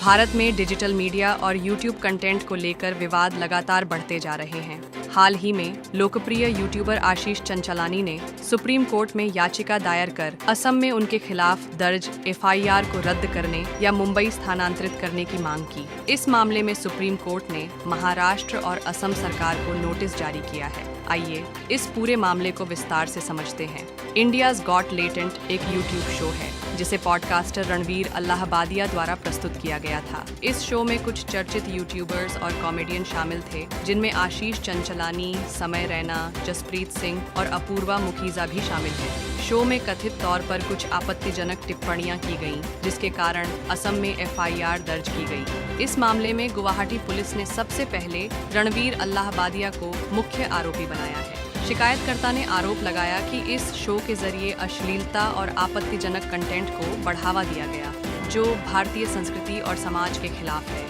भारत में digital media और YouTube content को लेकर विवाद लगातार बढ़ते जा रहे हैं। हाल ही में लोकप्रिय यूट्यूबर आशीष चंचलानी ने सुप्रीम कोर्ट में याचिका दायर कर असम में उनके खिलाफ दर्ज एफआईआर को रद्द करने या मुंबई स्थानांतरित करने की मांग की। इस मामले में सुप्रीम कोर्ट ने महाराष्ट्र और असम सरकार को नोटिस जारी किया है। आइए इस पूरे मामले को विस्तार से समझते हैं। इंडियाज गॉट लेटेंट एक यूट्यूब शो है जिसे पॉडकास्टर रणवीर अल्लाहबादिया द्वारा प्रस्तुत किया गया था। इस शो में कुछ चर्चित यूट्यूबर्स और कॉमेडियन शामिल थे, जिनमें आशीष चंचलानी, समय रैना, जसप्रीत सिंह और अपूर्वा मुखीजा भी शामिल हैं। शो में कथित तौर पर कुछ आपत्तिजनक टिप्पणियां की गईं, जिसके कारण असम में एफआईआर दर्ज की गई। इस मामले में गुवाहाटी पुलिस ने सबसे पहले रणवीर अल्लाहबादिया को मुख्य आरोपी बनाया है। शिकायतकर्ता ने आरोप लगाया कि इस शो के जरिए अश्लीलता और आपत्तिजनक कंटेंट को बढ़ावा दिया गया, जो भारतीय संस्कृति और समाज के खिलाफ है।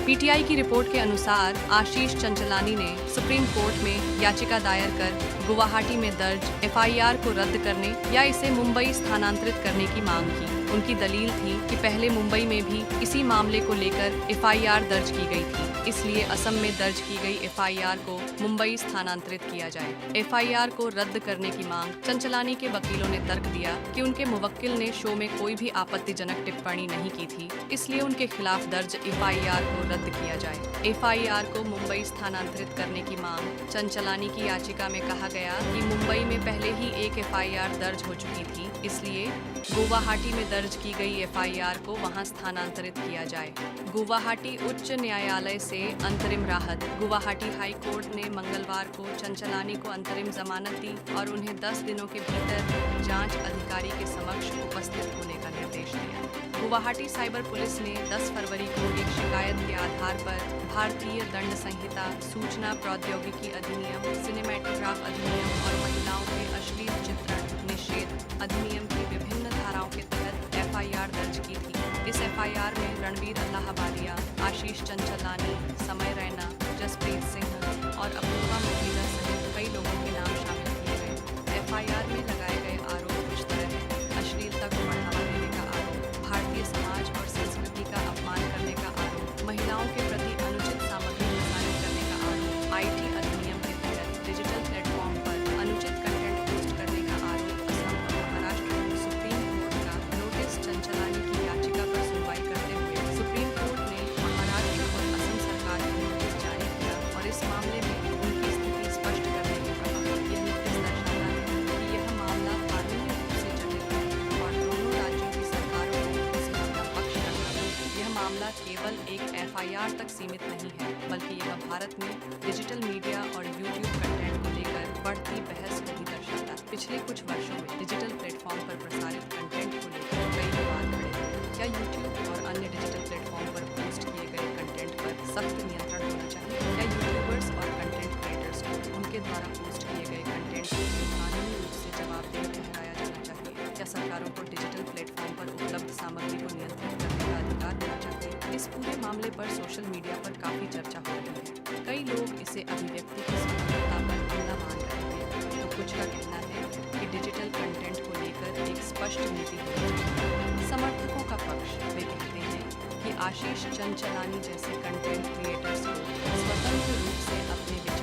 पीटीआई की रिपोर्ट के अनुसार आशीष चंचलानी ने सुप्रीम कोर्ट में याचिका दायर कर गुवाहाटी में दर्ज एफआईआर को रद्द करने या इसे मुंबई स्थानांतरित करने की मांग की। उनकी दलील थी कि पहले मुंबई में भी इसी मामले को लेकर एफआईआर दर्ज की गई थी, इसलिए असम में दर्ज की गई एफआईआर को मुंबई स्थानांतरित किया जाए। एफआईआर को रद्द करने की मांग चंचलानी के वकीलों ने तर्क दिया कि उनके मुवक्किल ने शो में कोई भी आपत्तिजनक टिप्पणी नहीं की थी, इसलिए उनके खिलाफ दर्ज एफआईआर को रद्द किया जाए। एफआईआर को मुंबई स्थानांतरित करने की मांग चंचलानी की याचिका में कहा गया कि मुंबई में पहले ही एक एफआईआर दर्ज हो चुकी थी, इसलिए गुवाहाटी में दर्ज की गई एफआईआर को वहां स्थानांतरित किया जाए। गुवाहाटी उच्च न्यायालय से अंतरिम राहत। गुवाहाटी हाई कोर्ट ने मंगलवार को चंचलानी को अंतरिम जमानत दी और उन्हें 10 दिनों के भीतर जांच अधिकारी के समक्ष उपस्थित होने का निर्देश दिया। गुवाहाटी साइबर पुलिस ने 10 फरवरी को एक शिकायत के आधार पर भारतीय दंड संहिता, सूचना प्रौद्योगिकी अधिनियम, सिनेमैटोग्राफ अधिनियम और महिलाओं के अश्लील चित्रण निषेध अधिनियम की विभिन्न धाराओं के तहत एफआईआर दर्ज की थी। इस एफआईआर में रणवीर अल्लाहबादिया, आशीष चंचलानी, समय रैना, जसप्रीत सिंह और अपूर्वा मुखीजा सहित कई लोगों के नाम शामिल किए गए। एफआईआर में लगाए गए आरोप कुछ तरह हैं: अश्लीलता को बढ़ावा देने का आरोप, भारतीय समाज और संस्कृति का अपमान करने का आरोप, महिलाओं के प्रति अनुचित सामग्री प्रसारित करने का आरोप, आईटी अधिनियम के तहत डिजिटल प्लेटफॉर्म पर अनुचित कंटेंट पोस्ट करने का आरोप। असम और महाराष्ट्र में सुप्रीम कोर्ट का नोटिस। चंचलानी की याचिका पर सुनवाई करते हुए सुप्रीम कोर्ट ने महाराष्ट्र और असम सरकार को नोटिस जारी किया और इस मामले में उनकी स्थिति स्पष्ट करने को कहा। यह नोटिस दर्शाता है कि यह मामला कानूनी रूप से जटिल है और दोनों राज्यों की सरकारों को इसका अपना पक्ष रखना चाहिए। यह मामला केवल एक एफआईआर तक सीमित नहीं है, बल्कि यह भारत में डिजिटल मीडिया और यूट्यूब कंटेंट को लेकर बढ़ती बहस को भी दर्शाता है। पिछले कुछ वर्षों में डिजिटल प्लेटफॉर्म पर प्रसारित कंटेंट को लेकर कई विवाद बढ़े हैं। क्या यूट्यूब और अन्य डिजिटल प्लेटफॉर्म पर पोस्ट किए गए कंटेंट पर सख्त नियंत्रण होना चाहिए? क्या यूट्यूबर्स और कंटेंट क्रिएटर्स को उनके द्वारा पोस्ट किए गए कंटेंट को कानूनी रूप से जवाबदेह ठहराया जाना चाहिए? क्या सरकारों को डिजिटल प्लेटफॉर्म पर उपलब्ध सामग्री को नियंत्रित करने का अधिकार होना चाहिए? इस पूरे मामले पर सोशल मीडिया पर काफी चर्चा हो रही है। कई लोग इसे अभिव्यक्ति की स्वतंत्रता पर हमला मान रहे हैं, तो कुछ का कहना है कि डिजिटल कंटेंट को लेकर एक स्पष्ट नीति होनी चाहिए। समर्थकों का पक्ष, वे कहते हैं कि आशीष चंचलानी जैसे कंटेंट क्रिएटर्स को स्वतंत्र रूप से अपने विचार